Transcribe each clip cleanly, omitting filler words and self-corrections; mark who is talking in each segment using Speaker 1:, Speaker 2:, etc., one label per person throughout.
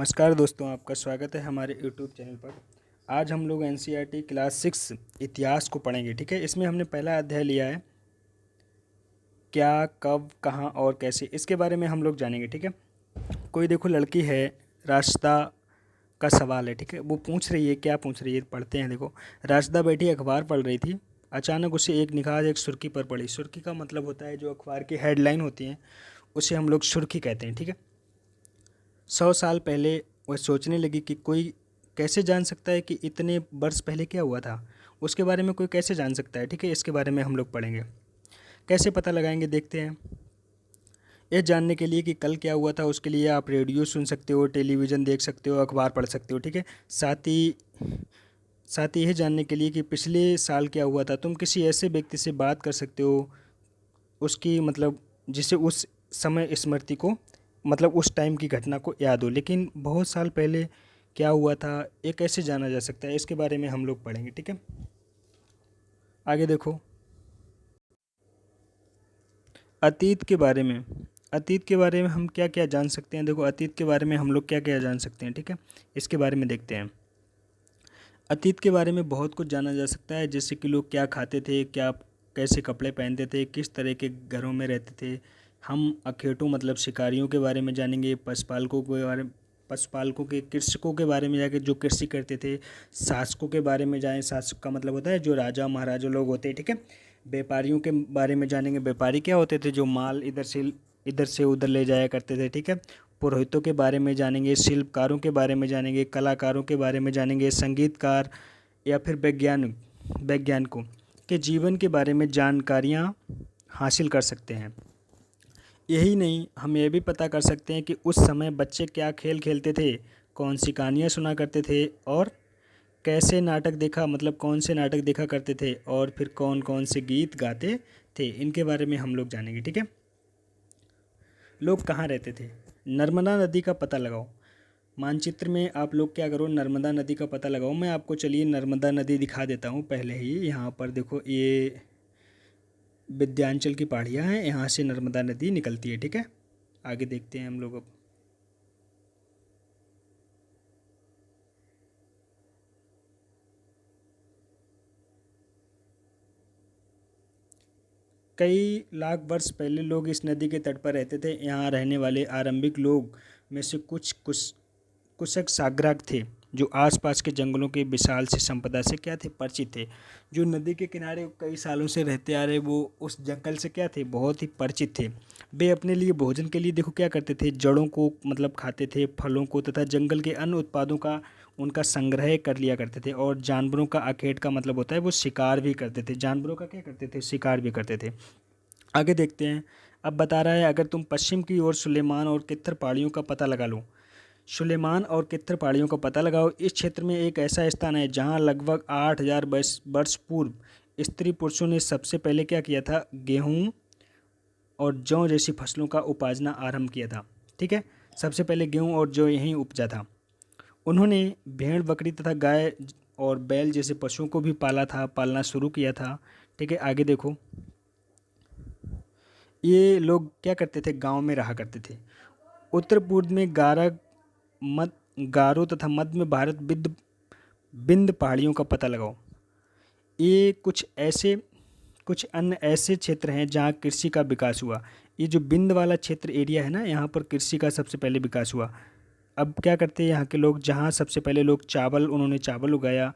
Speaker 1: नमस्कार दोस्तों, आपका स्वागत है हमारे यूट्यूब चैनल पर। आज हम लोग एनसीईआरटी क्लास 6 इतिहास को पढ़ेंगे। ठीक है, इसमें हमने पहला अध्याय लिया है क्या, कब, कहाँ और कैसे, इसके बारे में हम लोग जानेंगे। ठीक है, कोई देखो लड़की है, रास्ता का सवाल है। ठीक है, वो पूछ रही है, क्या पूछ रही है पढ़ते हैं। देखो, रास्ता बैठी अखबार पढ़ रही थी, अचानक उसे एक निगाह एक सुर्खी पर पड़ी। सुर्खी का मतलब होता है जो अखबार की हेडलाइन होती हैं, उसे हम लोग सुर्खी कहते हैं। ठीक है, 100 साल पहले वह सोचने लगी कि कोई कैसे जान सकता है कि इतने वर्ष पहले क्या हुआ था। उसके बारे में कोई कैसे जान सकता है। ठीक है, इसके बारे में हम लोग पढ़ेंगे। कैसे पता लगाएंगे, देखते हैं। यह जानने के लिए कि कल क्या हुआ था, उसके लिए आप रेडियो सुन सकते हो, टेलीविज़न देख सकते हो, अखबार पढ़ सकते हो। ठीक है, साथ ही यह जानने के लिए कि पिछले साल क्या हुआ था, तुम किसी ऐसे व्यक्ति से बात कर सकते हो, उसकी मतलब जिसे उस समय स्मृति को मतलब उस टाइम की घटना को याद हो। लेकिन बहुत साल पहले क्या हुआ था, ये कैसे जाना जा सकता है, इसके बारे में हम लोग पढ़ेंगे। ठीक है, आगे देखो। अतीत के बारे में अतीत के बारे में हम क्या क्या जान सकते हैं। देखो, अतीत के बारे में हम लोग क्या क्या जान सकते हैं। ठीक है, इसके बारे में देखते हैं। अतीत के बारे में बहुत कुछ जाना जा सकता है, जैसे कि लोग क्या खाते थे, क्या कैसे कपड़े पहनते थे, किस तरह के घरों में रहते थे। हम अखेटों मतलब शिकारियों के बारे में जानेंगे, पशुपालकों के कृषकों के बारे में जाके जो कृषि करते थे। शासकों के बारे में जाएं, शासक का मतलब होता है जो राजा महाराजा लोग होते हैं। ठीक है, व्यापारियों के बारे में जानेंगे, व्यापारी क्या होते थे, जो माल इधर से उधर ले जाया करते थे। ठीक है, पुरोहितों के बारे में जानेंगे, शिल्पकारों के बारे में जानेंगे, कलाकारों के बारे में जानेंगे, संगीतकार या फिर वैज्ञानिकों के जीवन के बारे में जानकारियाँ हासिल कर सकते हैं। यही नहीं, हम ये भी पता कर सकते हैं कि उस समय बच्चे क्या खेल खेलते थे, कौन सी कहानियाँ सुना करते थे, और कैसे नाटक देखा मतलब कौन से नाटक देखा करते थे, और फिर कौन कौन से गीत गाते थे, इनके बारे में हम लोग जानेंगे। ठीक है, लोग कहाँ रहते थे। नर्मदा नदी का पता लगाओ। मानचित्र में आप लोग क्या करो, नर्मदा नदी का पता लगाओ। मैं आपको चलिए नर्मदा नदी दिखा देता हूँ पहले ही। यहाँ पर देखो, ये विंध्याचल की पहाड़ियाँ हैं, यहाँ से नर्मदा नदी निकलती है। ठीक है, आगे देखते हैं हम लोग अब। कई लाख वर्ष पहले लोग इस नदी के तट पर रहते थे। यहाँ रहने वाले आरंभिक लोग में से कुछ कुशक साग्राक थे, जो आसपास के जंगलों के विशाल से संपदा से क्या थे, परिचित थे। जो नदी के किनारे कई सालों से रहते आ रहे, वो उस जंगल से क्या थे, बहुत ही परिचित थे। वे अपने लिए भोजन के लिए देखो क्या करते थे, जड़ों को मतलब खाते थे, फलों को तथा जंगल के अन्य उत्पादों का उनका संग्रह कर लिया करते थे। और जानवरों का अखेट का मतलब होता है वो शिकार भी करते थे। जानवरों का क्या करते थे, शिकार भी करते थे। आगे देखते हैं। अब बता रहा है, अगर तुम पश्चिम की ओर सुलेमान और कित्तर पहाड़ियों का पता लगा लो। सुलेमान और कित्तर पहाड़ियों का पता लगाओ। इस क्षेत्र में एक ऐसा स्थान है जहां लगभग 8,000 वर्ष पूर्व स्त्री पुरुषों ने सबसे पहले क्या किया था, गेहूं और जौ जैसी फसलों का उपाजना आरंभ किया था। ठीक है, सबसे पहले गेहूं और जौ यहीं उपजा था। उन्होंने भेड़ बकरी तथा गाय और बैल जैसे पशुओं को भी पालना शुरू किया था। ठीक है, आगे देखो। ये लोग क्या करते थे, गांव में रहा करते थे। उत्तर पूर्व में गारो तथा मध्य में भारत बिंद पहाड़ियों का पता लगाओ। ये कुछ अन्य ऐसे क्षेत्र हैं जहाँ कृषि का विकास हुआ। ये जो बिंद वाला क्षेत्र एरिया है ना, यहाँ पर कृषि का सबसे पहले विकास हुआ। अब क्या करते हैं यहाँ के लोग, जहाँ सबसे पहले लोग उन्होंने चावल उगाया।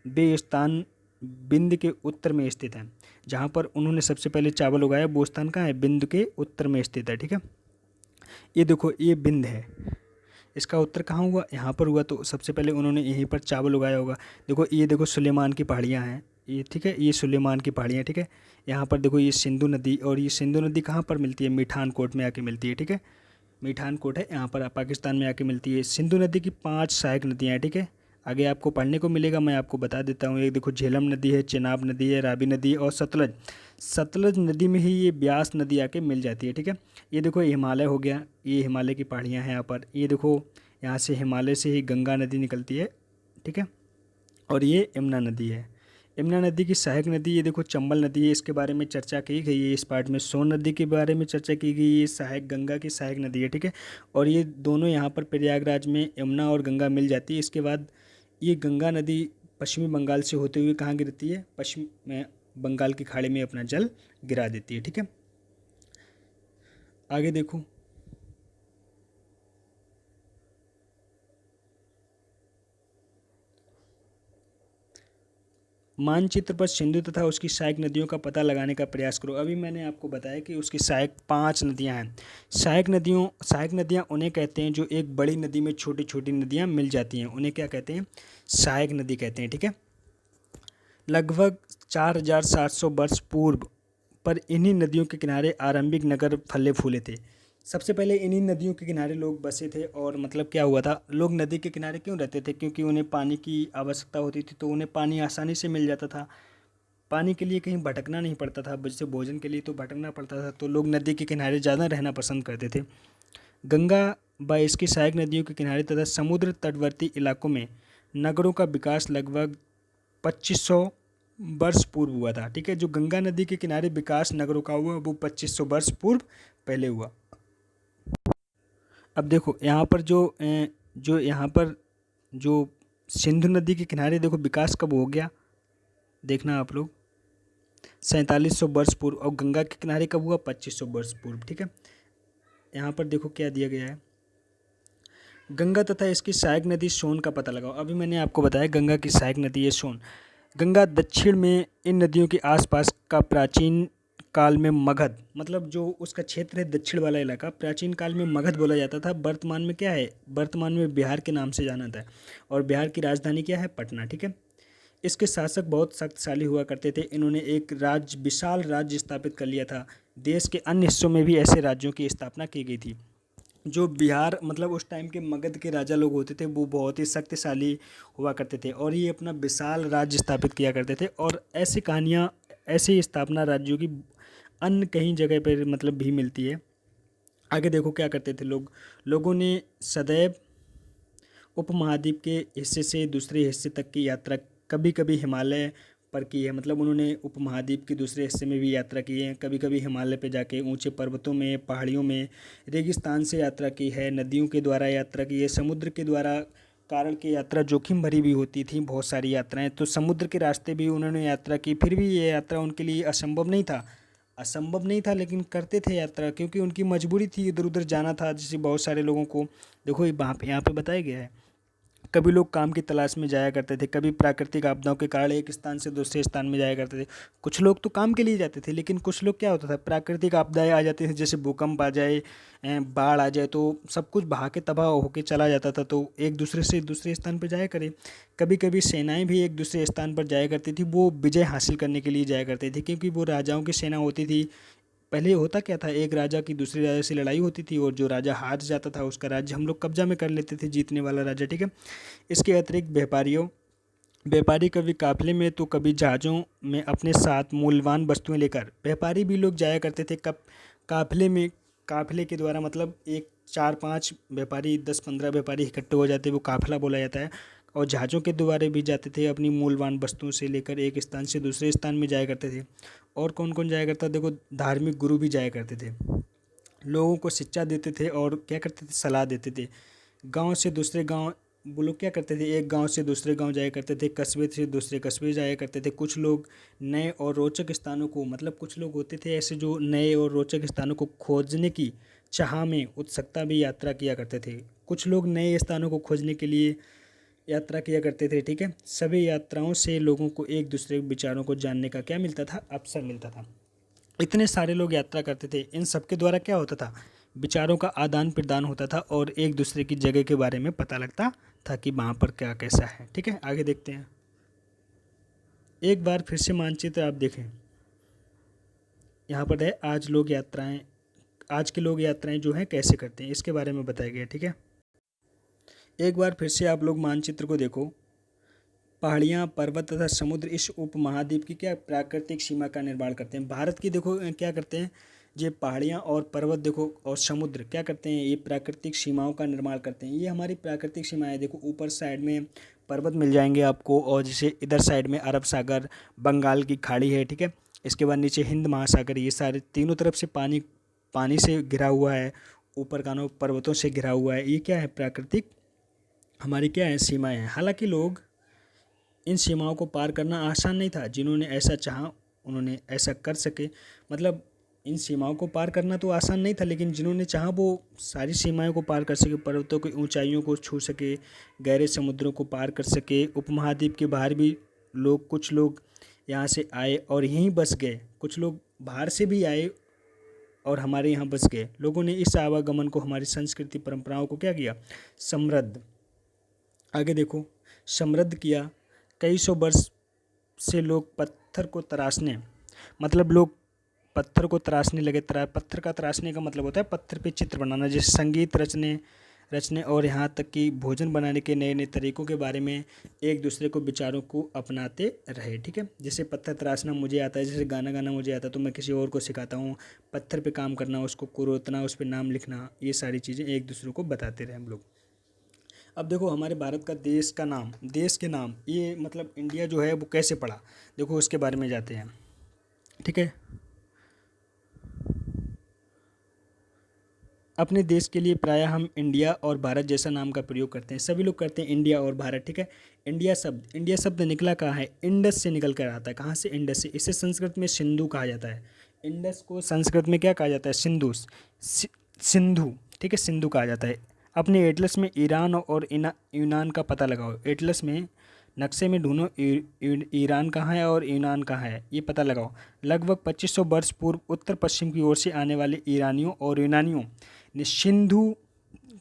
Speaker 1: वे स्थान बिंद के उत्तर में स्थित है। जहाँ पर उन्होंने सबसे पहले चावल उगाया, वो स्थान कहाँ है, बिंद के उत्तर में स्थित है। ठीक है, ये देखो, ये बिंद है। इसका उत्तर कहाँ हुआ, यहाँ पर हुआ, तो सबसे पहले उन्होंने यहीं पर चावल उगाया होगा। देखो, ये देखो सुलेमान की पहाड़ियाँ हैं ये। ठीक है, ये सुलेमान की पहाड़ियाँ। ठीक है, यहाँ पर देखो ये सिंधु नदी, और ये सिंधु नदी कहाँ पर मिलती है, मीठान कोट में आके मिलती है। ठीक है, मीठान कोट है यहाँ पर, पाकिस्तान में आके मिलती है। सिंधु नदी की 5 सहायक नदियाँ हैं। ठीक है, आगे आपको पढ़ने को मिलेगा, मैं आपको बता देता हूँ। एक देखो झेलम नदी है, चेनाब नदी है, रावी नदी है, और सतलज। सतलज नदी में ही ये ब्यास नदी आके मिल जाती है। ठीक है, ये देखो हिमालय हो गया, ये हिमालय की पहाड़ियाँ हैं यहाँ पर। ये देखो, यहाँ से हिमालय से ही गंगा नदी निकलती है। ठीक है, और ये यमुना नदी है। यमुना नदी की सहायक नदी ये देखो चंबल नदी है, इसके बारे में चर्चा की गई है इस पार्ट में। सोन नदी के बारे में चर्चा की गई है, सहायक गंगा की सहायक नदी है, ठीक है। और ये दोनों यहाँ पर प्रयागराज में यमुना और गंगा मिल जाती है। इसके बाद ये गंगा नदी पश्चिमी बंगाल से होते हुए कहाँ गिरती है, पश्चिम में बंगाल की खाड़ी में अपना जल गिरा देती है, ठीक है। आगे देखो, मानचित्र पर सिंधु तथा उसकी सहायक नदियों का पता लगाने का प्रयास करो। अभी मैंने आपको बताया कि उसकी सहायक 5 नदियां हैं। सहायक नदियां उन्हें कहते हैं जो एक बड़ी नदी में छोटी छोटी नदियां मिल जाती हैं, उन्हें क्या कहते हैं, सहायक नदी कहते हैं, ठीक है। लगभग 4700 वर्ष पूर्व पर इन्हीं नदियों के किनारे आरंभिक नगर फले फूले थे। सबसे पहले इन्हीं नदियों के किनारे लोग बसे थे। और मतलब क्या हुआ था, लोग नदी के किनारे क्यों रहते थे, क्योंकि उन्हें पानी की आवश्यकता होती थी, तो उन्हें पानी आसानी से मिल जाता था। पानी के लिए कहीं भटकना नहीं पड़ता था, जैसे भोजन के लिए तो भटकना पड़ता था, तो लोग नदी के किनारे ज़्यादा रहना पसंद करते थे। गंगा व इसकी सहायक नदियों के किनारे तथा समुद्र तटवर्ती इलाकों में नगरों का विकास लगभग 2500 वर्ष पूर्व हुआ था, ठीक है। जो गंगा नदी के किनारे विकास नगरों का हुआ वो 2500 वर्ष पूर्व पहले हुआ। अब देखो यहाँ पर जो यहाँ पर जो सिंधु नदी के किनारे देखो विकास कब हो गया, देखना आप लोग, 4700 वर्ष पूर्व। और गंगा के किनारे कब हुआ, 2500 वर्ष पूर्व, ठीक है। यहाँ पर देखो क्या दिया गया है, गंगा तथा इसकी सहायक नदी सोन का पता लगाओ। अभी मैंने आपको बताया गंगा की सहायक नदी है सोन। गंगा दक्षिण में इन नदियों के आसपास का प्राचीन काल में मगध, मतलब जो उसका क्षेत्र है दक्षिण वाला इलाका, प्राचीन काल में मगध बोला जाता था। वर्तमान में क्या है, वर्तमान में बिहार के नाम से जाना था। और बिहार की राजधानी क्या है, पटना, ठीक है। इसके शासक बहुत शक्तिशाली हुआ करते थे। इन्होंने एक विशाल राज्य स्थापित कर लिया था। देश के अन्य हिस्सों में भी ऐसे राज्यों की स्थापना की गई थी। जो बिहार मतलब उस टाइम के मगध के राजा लोग होते थे वो बहुत ही शक्तिशाली हुआ करते थे और ये अपना विशाल राज्य स्थापित किया करते थे। और ऐसी कहानियाँ, ऐसी स्थापना राज्यों की अन्य कहीं जगह पर मतलब भी मिलती है। आगे देखो क्या करते थे लोगों ने सदैव उपमहाद्वीप के हिस्से से दूसरे हिस्से तक की यात्रा कभी कभी हिमालय पर की है। मतलब उन्होंने उपमहाद्वीप के दूसरे हिस्से में भी यात्रा की है, कभी कभी हिमालय पे जाके ऊंचे पर्वतों में, पहाड़ियों में, रेगिस्तान से यात्रा की है, नदियों के द्वारा यात्रा की है, समुद्र के द्वारा कारण की यात्रा जोखिम भरी भी होती थी बहुत सारी यात्राएं, तो समुद्र के रास्ते भी उन्होंने यात्रा की। फिर भी ये यात्रा उनके लिए असंभव नहीं था, लेकिन करते थे यात्रा क्योंकि उनकी मजबूरी थी, इधर उधर जाना था। जैसे बहुत सारे लोगों को देखो यहाँ पे बताया गया है, कभी लोग काम की तलाश में जाया करते थे, कभी प्राकृतिक आपदाओं के कारण एक स्थान से दूसरे स्थान में जाया करते थे। कुछ लोग तो काम के लिए जाते थे, लेकिन कुछ लोग क्या होता था, प्राकृतिक आपदाएं आ जाती थी, जैसे भूकंप आ जाए, बाढ़ आ जाए, तो सब कुछ बहा के तबाह होके चला जाता था, तो एक दूसरे से दूसरे स्थान पर जाया करे। कभी कभी सेनाएं भी एक दूसरे स्थान पर जाया करती थी, वो विजय हासिल करने के लिए जाया करते थे, क्योंकि वो राजाओं की सेना होती थी। पहले होता क्या था, एक राजा की दूसरे राजा से लड़ाई होती थी और जो राजा हार जाता था उसका राज्य हम लोग कब्जा में कर लेते थे, जीतने वाला राजा, ठीक है। इसके अतिरिक्त व्यापारी कभी काफिले में तो कभी जहाज़ों में अपने साथ मूल्यवान वस्तुएं लेकर व्यापारी भी लोग जाया करते थे। कब काफिले में, काफिले के द्वारा मतलब एक 4-5 व्यापारी, 10-15 व्यापारी इकट्ठे हो जाते, वो काफिला बोला जाता है। और जहाज़ों के द्वारा भी जाते थे, अपनी मूल्यवान वस्तुओं से लेकर एक स्थान से दूसरे स्थान में जाया करते थे। और कौन कौन जाया करता, देखो धार्मिक गुरु भी जाया करते थे, लोगों को शिक्षा देते थे और क्या करते थे, सलाह देते थे। गांव से दूसरे गांव, वो लोग क्या करते थे, एक गांव से दूसरे गांव जाया करते थे, कस्बे से दूसरे कस्बे जाया करते थे। कुछ लोग नए और रोचक स्थानों को, मतलब कुछ लोग होते थे ऐसे जो नए और रोचक स्थानों को खोजने की चाह में उत्सुकता भी यात्रा किया करते थे। कुछ लोग नए स्थानों को खोजने के लिए यात्रा किया करते थे, ठीक है। सभी यात्राओं से लोगों को एक दूसरे के विचारों को जानने का क्या मिलता था, अवसर मिलता था। इतने सारे लोग यात्रा करते थे, इन सब के द्वारा क्या होता था, विचारों का आदान प्रदान होता था और एक दूसरे की जगह के बारे में पता लगता था कि वहाँ पर क्या कैसा है, ठीक है। आगे देखते हैं, एक बार फिर से मानचित्र आप देखें, यहाँ पर है आज के लोग यात्राएं जो हैं कैसे करते हैं, इसके बारे में बताया गया, ठीक है। एक बार फिर से आप लोग मानचित्र को देखो, पहाड़ियाँ, पर्वत तथा समुद्र इस उपमहाद्वीप की क्या प्राकृतिक सीमा का निर्माण करते हैं। भारत की देखो क्या करते हैं, ये पहाड़ियाँ और पर्वत देखो और समुद्र क्या करते हैं, ये प्राकृतिक सीमाओं का निर्माण करते हैं। ये हमारी प्राकृतिक सीमाएं देखो, ऊपर साइड में पर्वत मिल जाएंगे आपको, और जैसे इधर साइड में अरब सागर, बंगाल की खाड़ी है, ठीक है। इसके बाद नीचे हिंद महासागर, ये सारे तीनों तरफ से पानी पानी से घिरा हुआ है, ऊपर कानों पर्वतों से घिरा हुआ है। ये क्या है, प्राकृतिक हमारी क्या है, सीमाएं हैं। हालांकि लोग इन सीमाओं को पार करना आसान नहीं था, जिन्होंने ऐसा चाहा उन्होंने ऐसा कर सके। मतलब इन सीमाओं को पार करना तो आसान नहीं था, लेकिन जिन्होंने चाहा वो सारी सीमाओं को पार कर सके, पर्वतों की ऊंचाइयों को छू सके, गहरे समुद्रों को पार कर सके। उपमहाद्वीप के बाहर भी लोग, कुछ लोग यहाँ से आए और यहीं बस गए, कुछ लोग बाहर से भी आए और हमारे यहाँ बस गए। लोगों ने इस आवागमन को, हमारी संस्कृति परंपराओं को क्या किया, समृद्ध, आगे देखो, समृद्ध किया। कई सौ वर्ष से लोग पत्थर को तराशने, मतलब लोग पत्थर को तराशने लगे। पत्थर का तराशने का मतलब होता है पत्थर पे चित्र बनाना, जैसे संगीत रचने रचने और यहाँ तक कि भोजन बनाने के नए नए तरीकों के बारे में एक दूसरे को विचारों को अपनाते रहे, ठीक है। जैसे पत्थर तराशना मुझे आता है, जैसे गाना गाना मुझे आता है तो मैं किसी और को सिखाता हूँ। पत्थर पे काम करना, उसको कुरोतना, उस पर नाम लिखना, ये सारी चीज़ें एक दूसरे को बताते रहे हम लोग। अब देखो हमारे भारत का देश का नाम, देश के नाम, ये मतलब इंडिया जो है वो कैसे पड़ा, देखो उसके बारे में जाते हैं, ठीक है। अपने देश के लिए प्रायः हम इंडिया और भारत जैसा नाम का प्रयोग करते हैं, सभी लोग करते हैं इंडिया और भारत, ठीक है। इंडिया शब्द निकला कहाँ है, इंडस से निकल कर आता है। कहाँ से, इंडस से। इसे संस्कृत में सिंधु कहा जाता है। इंडस को संस्कृत में क्या कहा जाता है, सिंधु, ठीक है, सिंधु कहा जाता है। अपने एटलस में ईरान और यूनान का पता लगाओ। एटलस में नक्शे में ढूंढो ईरान कहाँ है और यूनान कहाँ है, ये पता लगाओ। लगभग 2500 वर्ष पूर्व उत्तर पश्चिम की ओर से आने वाले ईरानियों और यूनानियों ने सिंधु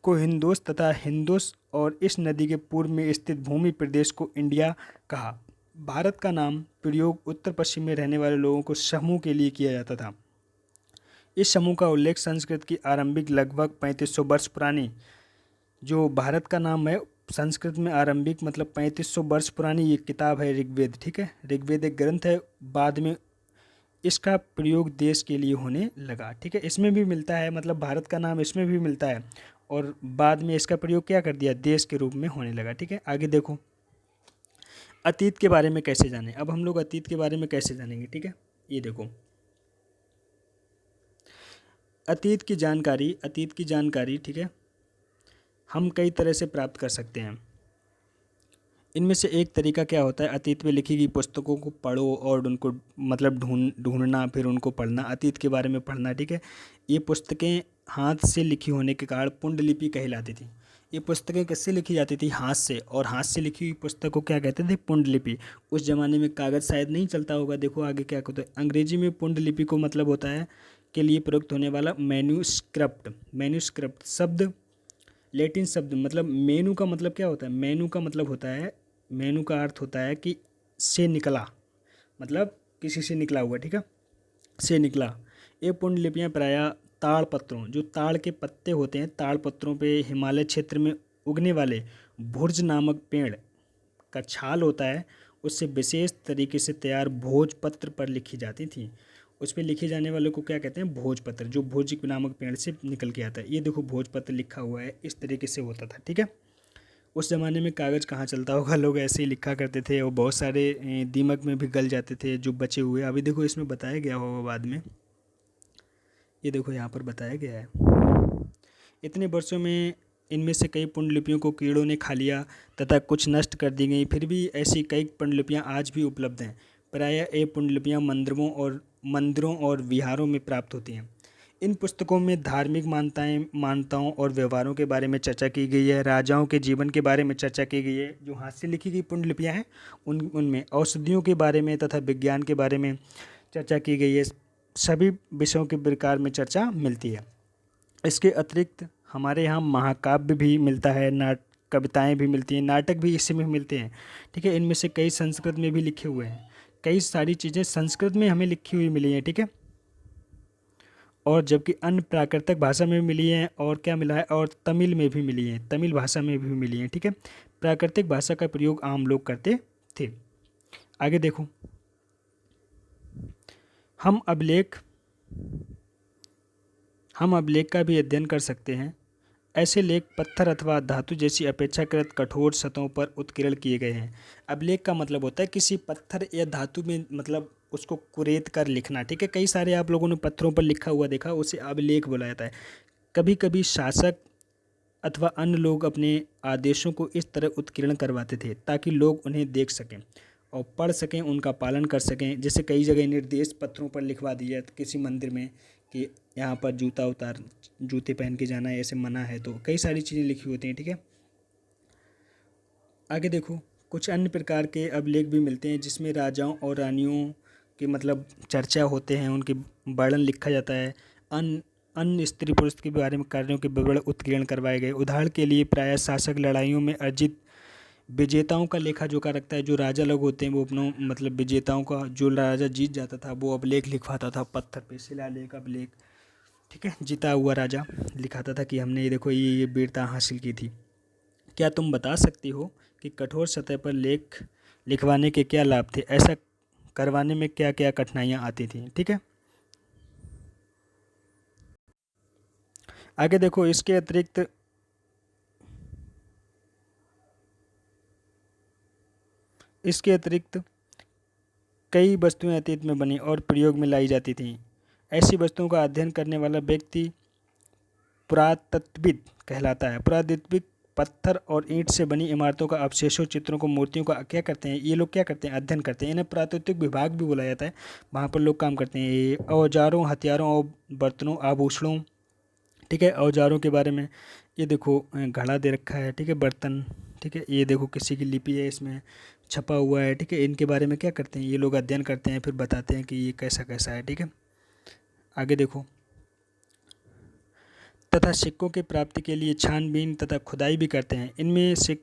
Speaker 1: को हिंदोस तथा हिंदोस और इस नदी के पूर्व में स्थित भूमि प्रदेश को इंडिया कहा। भारत का नाम प्रयोग उत्तर पश्चिम में रहने वाले लोगों को समूह के लिए किया जाता था। इस समूह का उल्लेख संस्कृत की आरंभिक लगभग 3500 वर्ष पुरानी, जो भारत का नाम है संस्कृत में आरंभिक मतलब 3500 वर्ष पुरानी ये किताब है ऋग्वेद, ठीक है। ऋग्वेद एक ग्रंथ है, बाद में इसका प्रयोग देश के लिए होने लगा, ठीक है। इसमें भी मिलता है, मतलब भारत का नाम इसमें भी मिलता है, और बाद में इसका प्रयोग क्या कर दिया, देश के रूप में होने लगा, ठीक है। आगे देखो, अतीत के बारे में कैसे जानें। अब हम लोग अतीत के बारे में कैसे जानेंगे, ठीक है। ये देखो, अतीत की जानकारी, ठीक है, हम कई तरह से प्राप्त कर सकते हैं। इनमें से एक तरीका क्या होता है, अतीत में लिखी गई पुस्तकों को पढ़ो और उनको मतलब ढूंढना, फिर उनको पढ़ना, अतीत के बारे में पढ़ना, ठीक है। ये पुस्तकें हाथ से लिखी होने के कारण पुंडलिपि कहलाती थी। ये पुस्तकें किससे लिखी जाती थी, हाथ से, और हाथ से लिखी हुई पुस्तक को क्या कहते थे, पुंडलिपि। उस ज़माने में कागज़ शायद नहीं चलता होगा, देखो आगे क्या कहते हैं। अंग्रेजी में पुंडलिपि को मतलब होता है के लिए प्रयुक्त होने वाला मैन्यूस्क्रिप्ट। मैन्यूस्क्रिप्ट शब्द लैटिन शब्द, मतलब मेनू का मतलब क्या होता है, मेनू का मतलब होता है, मेनू का अर्थ होता है कि से निकला, मतलब किसी से निकला हुआ, ठीक है, से निकला। ये पुंडलिपियाँ प्रायः ताड़ पत्रों, जो ताड़ के पत्ते होते हैं, ताड़ पत्रों पे हिमालय क्षेत्र में उगने वाले भुर्ज नामक पेड़ का छाल होता है, उससे विशेष तरीके से तैयार भोजपत्र पर लिखी जाती थी। उस पर लिखे जाने वाले को क्या कहते हैं, भोजपत्र, जो भोज नामक पेड़ से निकल के आता है। ये देखो भोजपत्र लिखा हुआ है, इस तरीके से होता था, ठीक है। उस ज़माने में कागज़ कहाँ चलता होगा, लोग ऐसे ही लिखा करते थे, और बहुत सारे दीमक में भी गल जाते थे जो बचे हुए। अभी देखो इसमें बताया गया होगा बाद में, ये देखो यहाँ पर बताया गया है। इतने वर्षों में इनमें से कई पुंडलिपियों को कीड़ों ने खा लिया तथा कुछ नष्ट कर दी गई, फिर भी ऐसी कई पुंडलिपियाँ आज भी उपलब्ध हैं। प्रायः ये पुंडलिपियाँ मंदिरों और विहारों में प्राप्त होती हैं। इन पुस्तकों में धार्मिक मान्यताओं और व्यवहारों के बारे में चर्चा की गई है, राजाओं के जीवन के बारे में चर्चा की गई है। जो हाथ से लिखी गई पुंडलिपियाँ हैं उनमें औषधियों के बारे में तथा विज्ञान के बारे में चर्चा की गई है। सभी विषयों के प्रकार में चर्चा मिलती है। इसके अतिरिक्त हमारे यहाँ महाकाव्य भी मिलता है, कविताएँ भी मिलती हैं, नाटक भी इसी में मिलते हैं, ठीक है। इनमें से कई संस्कृत में भी लिखे हुए हैं, कई सारी चीज़ें संस्कृत में हमें लिखी हुई मिली हैं, ठीक है। और जबकि अन्य प्राकृतिक भाषा में भी मिली हैं, और क्या मिला है, और तमिल में भी मिली हैं, तमिल भाषा में भी मिली हैं, ठीक है। प्राकृतिक भाषा का प्रयोग आम लोग करते थे। आगे देखो, हम अभिलेख का भी अध्ययन कर सकते हैं। ऐसे लेख पत्थर अथवा धातु जैसी अपेक्षाकृत कठोर सतहों पर उत्कीर्ण किए गए हैं। अभिलेख का मतलब होता है किसी पत्थर या धातु में मतलब उसको कुरेद कर लिखना, ठीक है। कई सारे आप लोगों ने पत्थरों पर लिखा हुआ देखा, उसे अभिलेख बोला जाता है। कभी कभी शासक अथवा अन्य लोग अपने आदेशों को इस तरह उत्कीर्ण करवाते थे ताकि लोग उन्हें देख सकें और पढ़ सकें, उनका पालन कर सकें। जैसे कई जगह निर्देश पत्थरों पर लिखवा दिया किसी मंदिर में कि यहाँ पर जूते पहन के जाना है, ऐसे मना है, तो कई सारी चीज़ें लिखी होती हैं, ठीक है। आगे देखो, कुछ अन्य प्रकार के अभिलेख भी मिलते हैं जिसमें राजाओं और रानियों के मतलब चर्चा होते हैं, उनके वर्णन लिखा जाता है। अन्य अन्य स्त्री पुरुष के बारे में कार्यों के विवरण उत्कीर्ण करवाए गए। उदाहरण के लिए प्रायः शासक लड़ाइयों में अर्जित विजेताओं का लेखा जोखा रखता है। जो राजा लोग होते हैं वो अपनों मतलब विजेताओं का, जो राजा जीत जाता था वो अभिलेख लिखवाता था पत्थर पे, शिलालेख, अभिलेख, ठीक है। जीता हुआ राजा लिखाता था कि हमने ये देखो ये वीरता हासिल की थी। क्या तुम बता सकती हो कि कठोर सतह पर लेख लिखवाने के क्या लाभ थे? ऐसा करवाने में क्या क्या कठिनाइयाँ आती थी, ठीक है। आगे देखो, इसके अतिरिक्त कई वस्तुएं अतीत में बनी और प्रयोग में लाई जाती थीं। ऐसी वस्तुओं का अध्ययन करने वाला व्यक्ति पुरातत्वविद कहलाता है। पुरातत्वविद पत्थर और ईंट से बनी इमारतों का, अवशेषों, चित्रों को, मूर्तियों का क्या करते हैं, ये लोग क्या करते हैं, अध्ययन करते हैं। इन्हें पुरातत्विक विभाग भी बुलाया जाता है। वहाँ पर लोग काम करते हैं। ये औजारों, हथियारों और बर्तनों, आभूषणों, ठीक है। औजारों के बारे में ये देखो घड़ा दे रखा है, ठीक है, बर्तन, ठीक है। ये देखो किसी की लिपि है, इसमें छपा हुआ है, ठीक है। इनके बारे में क्या करते हैं, ये लोग अध्ययन करते हैं, फिर बताते हैं कि ये कैसा कैसा है, ठीक है। आगे देखो, तथा सिक्कों की प्राप्ति के लिए छानबीन तथा खुदाई भी करते हैं। इनमें से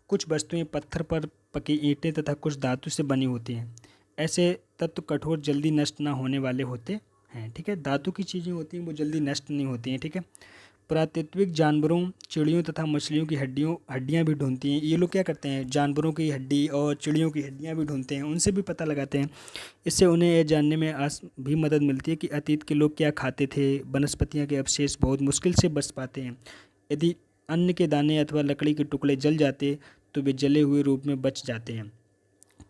Speaker 1: कुछ वस्तुएं पत्थर पर पकी ईंटें तथा कुछ धातु से बनी होती हैं। ऐसे तत्व कठोर, जल्दी नष्ट ना होने वाले होते हैं, ठीक है। धातु की चीज़ें होती हैं वो जल्दी नष्ट नहीं होती हैं, ठीक है। पुरातात्विक जानवरों, चिड़ियों तथा मछलियों की हड्डियाँ भी ढूंढती हैं। ये लोग क्या करते हैं, जानवरों की हड्डी और चिड़ियों की हड्डियाँ भी ढूंढते हैं, उनसे भी पता लगाते हैं। इससे उन्हें यह जानने में भी मदद मिलती है कि अतीत के लोग क्या खाते थे। वनस्पतियाँ के अवशेष बहुत मुश्किल से बच पाते हैं। यदि अन्न के दाने अथवा लकड़ी के टुकड़े जल जाते तो वे जले हुए रूप में बच जाते हैं।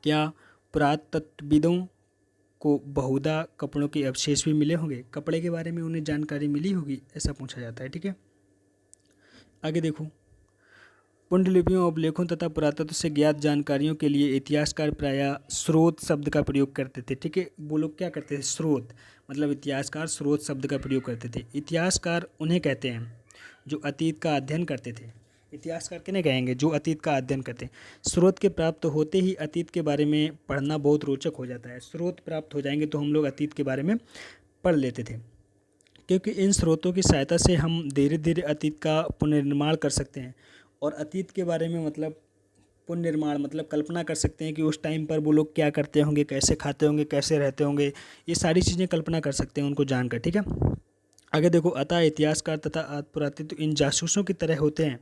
Speaker 1: क्या पुरातत्वविदों को बहुधा कपड़ों के अवशेष भी मिले होंगे? कपड़े के बारे में उन्हें जानकारी मिली होगी, ऐसा पूछा जाता है, ठीक है। आगे देखो, पुंडलिपियों, अभिलेखों तथा पुरातत्व से ज्ञात जानकारियों के लिए इतिहासकार प्रायः स्रोत शब्द का प्रयोग करते थे, ठीक है। वो लोग क्या करते थे, स्रोत मतलब इतिहासकार स्रोत शब्द का प्रयोग करते थे। इतिहासकार उन्हें कहते हैं जो अतीत का अध्ययन करते थे। इतिहासकार किन्हें कहेंगे, जो अतीत का अध्ययन करते हैं। स्रोत के प्राप्त होते ही अतीत के बारे में पढ़ना बहुत रोचक हो जाता है। स्रोत प्राप्त हो जाएंगे तो हम लोग अतीत के बारे में पढ़ लेते थे, क्योंकि इन स्रोतों की सहायता से हम धीरे धीरे अतीत का पुनर्निर्माण कर सकते हैं। और अतीत के बारे में मतलब पुनर्निर्माण मतलब कल्पना कर सकते हैं कि उस टाइम पर वो लोग क्या करते होंगे, कैसे खाते होंगे, कैसे रहते होंगे, ये सारी चीज़ें कल्पना कर सकते हैं उनको जानकर, ठीक है। आगे देखो, अतः इतिहासकार तथा पुरातत्व इन जासूसों की तरह होते हैं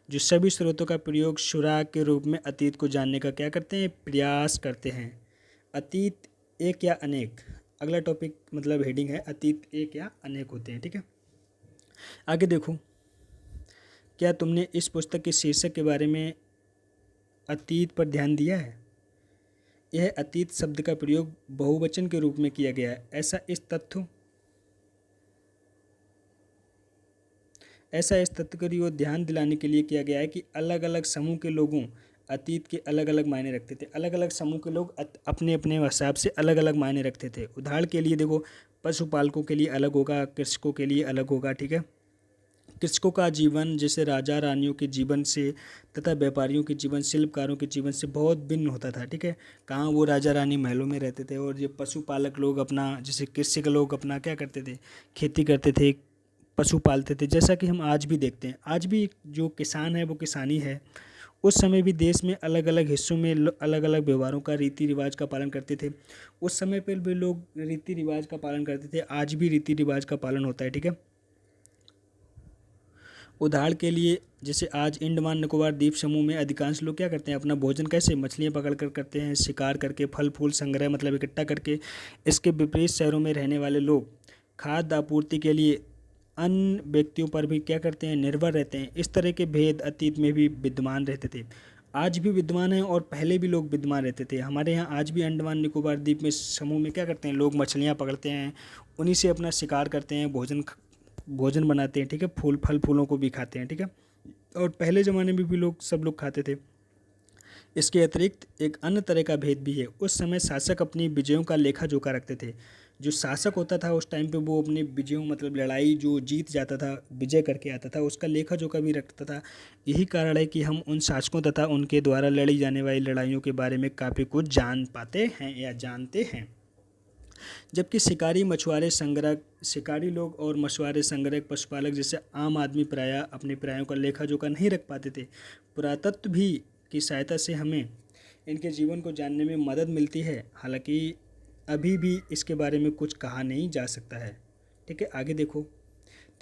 Speaker 1: जो सभी स्रोतों का प्रयोग सुराग के रूप में अतीत को जानने का क्या करते हैं, प्रयास करते हैं। अतीत एक या अनेक, अगला टॉपिक मतलब हेडिंग है अतीत एक या अनेक होते हैं, ठीक है। आगे देखो, क्या तुमने इस पुस्तक के शीर्षक के बारे में अतीत पर ध्यान दिया है? यह अतीत शब्द का प्रयोग बहुवचन के रूप में किया गया है। ऐसा इस तथ्य की ओर ध्यान दिलाने के लिए किया गया है कि अलग अलग समूह के लोगों अतीत के अलग अलग मायने रखते थे। अलग अलग समूह के लोग अपने अपने हिसाब से अलग अलग मायने रखते थे। उदाहरण के लिए देखो, पशुपालकों के लिए अलग होगा, कृषकों के लिए अलग होगा, ठीक है। कृषकों का जीवन जैसे राजा रानियों के जीवन से तथा व्यापारियों के जीवन, शिल्पकारों के जीवन से बहुत भिन्न होता था, ठीक है। कहाँ वो राजा रानी महलों में रहते थे और ये पशुपालक लोग अपना जैसे कृषि के लोग अपना क्या करते थे, खेती करते थे, पशु पालते थे। जैसा कि हम आज भी देखते हैं, आज भी जो किसान है वो किसानी है। उस समय भी देश में अलग अलग हिस्सों में अलग अलग व्यवहारों का, रीति रिवाज का पालन करते थे। उस समय पर भी लोग रीति रिवाज का पालन करते थे, आज भी रीति रिवाज का पालन होता है, ठीक है। उदाहरण के लिए जैसे आज अंडमान निकोबार द्वीप समूह में अधिकांश लोग क्या करते हैं, अपना भोजन कैसे, मछलियाँ पकड़ कर करते हैं, शिकार करके, फल फूल संग्रह मतलब इकट्ठा करके। इसके विपरीत शहरों में रहने वाले लोग खाद्य आपूर्ति के लिए अन्य व्यक्तियों पर भी क्या करते हैं, निर्भर रहते हैं। इस तरह के भेद अतीत में भी विद्यमान रहते थे, आज भी विद्यमान हैं और पहले भी लोग विद्यमान रहते थे। हमारे यहाँ आज भी अंडमान निकोबार द्वीप में समूह में क्या करते हैं, लोग मछलियाँ पकड़ते हैं, उन्हीं से अपना शिकार करते हैं, भोजन बनाते हैं, ठीक है, फल फूलों को भी खाते हैं, ठीक है। और पहले ज़माने में भी सब लोग खाते थे। इसके अतिरिक्त एक अन्य तरह का भेद भी है। उस समय शासक अपनी विजयों का लेखा जोखा रखते थे। जो शासक होता था उस टाइम पे वो अपनी विजयों मतलब लड़ाई जो जीत जाता था, विजय करके आता था, उसका लेखा जोखा भी रखता था। यही कारण है कि हम उन शासकों तथा उनके द्वारा लड़ी जाने वाली लड़ाइयों के बारे में काफ़ी कुछ जान पाते हैं या जानते हैं। जबकि शिकारी लोग और मछुआरे संग्रहक पशुपालक जैसे आम आदमी प्रायः अपने प्रायों का लेखा जोखा नहीं रख पाते थे। पुरातत्व भी की सहायता से हमें इनके जीवन को जानने में मदद मिलती है, हालांकि अभी भी इसके बारे में कुछ कहा नहीं जा सकता है, ठीक है। आगे देखो,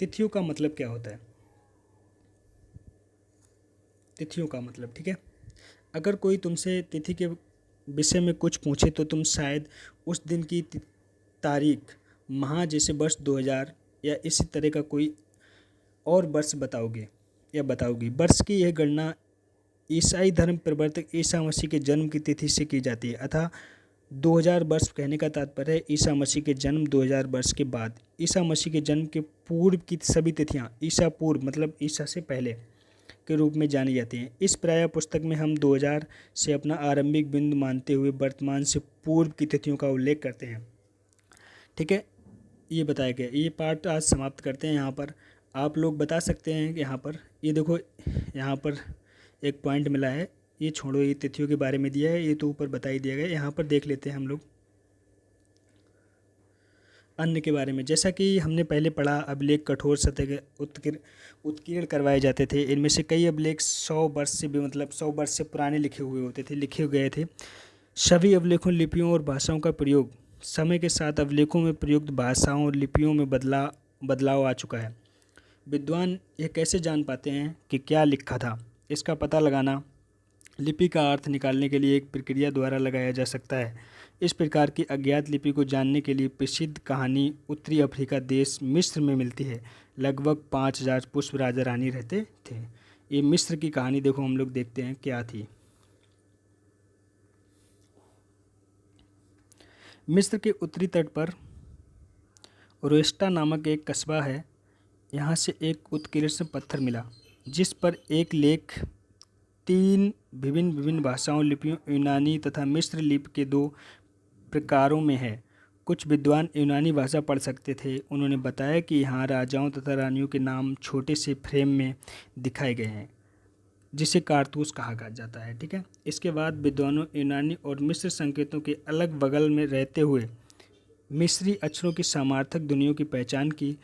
Speaker 1: तिथियों का मतलब क्या होता है। तिथियों का मतलब, ठीक है, अगर कोई तुमसे तिथि के विषय में कुछ पूछे तो तुम शायद उस दिन की तारीख, माह जैसे वर्ष 2000 या इसी तरह का कोई और वर्ष बताओगे या बताओगी। वर्ष की यह गणना ईसाई धर्म प्रवर्तक ईसा मसीह के जन्म की तिथि से की जाती है, अतः 2000 वर्ष कहने का तात्पर्य है ईसा मसीह के जन्म 2000 वर्ष के बाद। ईसा मसीह के जन्म के पूर्व की सभी तिथियाँ ईसा पूर्व मतलब ईसा से पहले के रूप में जानी जाती हैं। इस प्राय पुस्तक में हम 2000 से अपना आरंभिक बिंदु मानते हुए वर्तमान से पूर्व की तिथियों का उल्लेख करते हैं, ठीक है। ये बताया गया। ये पार्ट आज समाप्त करते हैं। यहाँ पर आप लोग बता सकते हैं कि यहाँ पर ये देखो, यहाँ पर एक पॉइंट मिला है, ये छोड़ो, ये तिथियों के बारे में दिया है, ये तो ऊपर बता ही दिया गया। यहाँ पर देख लेते हैं हम लोग अन्न के बारे में। जैसा कि हमने पहले पढ़ा, अभिलेख कठोर सतह के उत्कीर्ण करवाए जाते थे। इनमें से कई अभिलेख 100 वर्ष से भी मतलब 100 वर्ष से पुराने लिखे गए थे। सभी अभिलेखों, लिपियों और भाषाओं का प्रयोग समय के साथ अभिलेखों में प्रयुक्त भाषाओं और लिपियों में बदलाव आ चुका है। विद्वान यह कैसे जान पाते हैं कि क्या लिखा था? इसका पता लगाना लिपि का अर्थ निकालने के लिए एक प्रक्रिया द्वारा लगाया जा सकता है। इस प्रकार की अज्ञात लिपि को जानने के लिए प्रसिद्ध कहानी उत्तरी अफ्रीका देश मिस्र में मिलती है। लगभग 5000 पुष्प राजा रानी रहते थे। ये मिस्र की कहानी देखो, हम लोग देखते हैं क्या थी। मिस्र के उत्तरी तट पर रोएस्टा नामक एक कस्बा है। यहाँ से एक उत्कीर्ण पत्थर मिला जिस पर एक लेख 3 विभिन्न भाषाओं, लिपियों, यूनानी तथा मिस्र लिपि के 2 प्रकारों में है। कुछ विद्वान यूनानी भाषा पढ़ सकते थे। उन्होंने बताया कि यहाँ राजाओं तथा रानियों के नाम छोटे से फ्रेम में दिखाए गए हैं, जिसे कारतूस कहा जाता है, ठीक है। इसके बाद विद्वानों यूनानी और मिस्र संकेतों के अलग बगल में रहते हुए मिस्री अक्षरों की समार्थक ध्वनियों की पहचान की।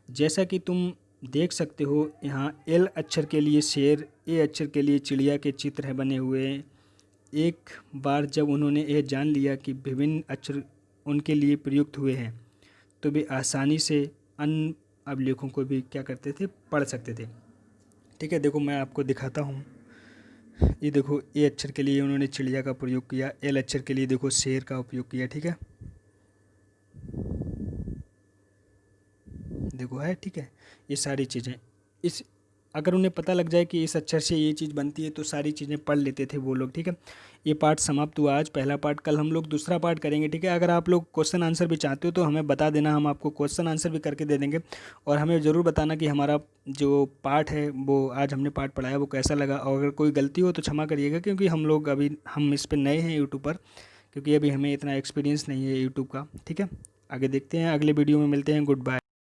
Speaker 1: जैसा कि तुम देख सकते हो, यहाँ एल अक्षर के लिए शेर, ए अक्षर के लिए चिड़िया के चित्र हैं बने हुए हैं। एक बार जब उन्होंने यह जान लिया कि विभिन्न अक्षर उनके लिए प्रयुक्त हुए हैं, तो वे आसानी से अन्य अभिलेखों को भी क्या करते थे, पढ़ सकते थे, ठीक है। देखो मैं आपको दिखाता हूँ। ये देखो, ए अक्षर के लिए उन्होंने चिड़िया का प्रयोग किया, एल अक्षर के लिए देखो शेर का उपयोग किया, ठीक है। देखो है, ठीक है। ये सारी चीज़ें अगर उन्हें पता लग जाए कि इस अक्षर से ये चीज़ बनती है तो सारी चीज़ें पढ़ लेते थे वो लोग, ठीक है। ये पार्ट समाप्त हुआ आज, पहला पार्ट। कल हम लोग दूसरा पार्ट करेंगे, ठीक है। अगर आप लोग क्वेश्चन आंसर भी चाहते हो तो हमें बता देना, हम आपको क्वेश्चन आंसर भी करके दे देंगे। और हमें ज़रूर बताना कि हमारा जो पार्ट है वो आज हमने पार्ट पढ़ाया वो कैसा लगा। और अगर कोई गलती हो तो क्षमा करिएगा, क्योंकि हम इस पर नए हैं यूट्यूब पर, क्योंकि अभी हमें इतना एक्सपीरियंस नहीं है यूट्यूब का, ठीक है। आगे देखते हैं, अगले वीडियो में मिलते हैं। Good bye.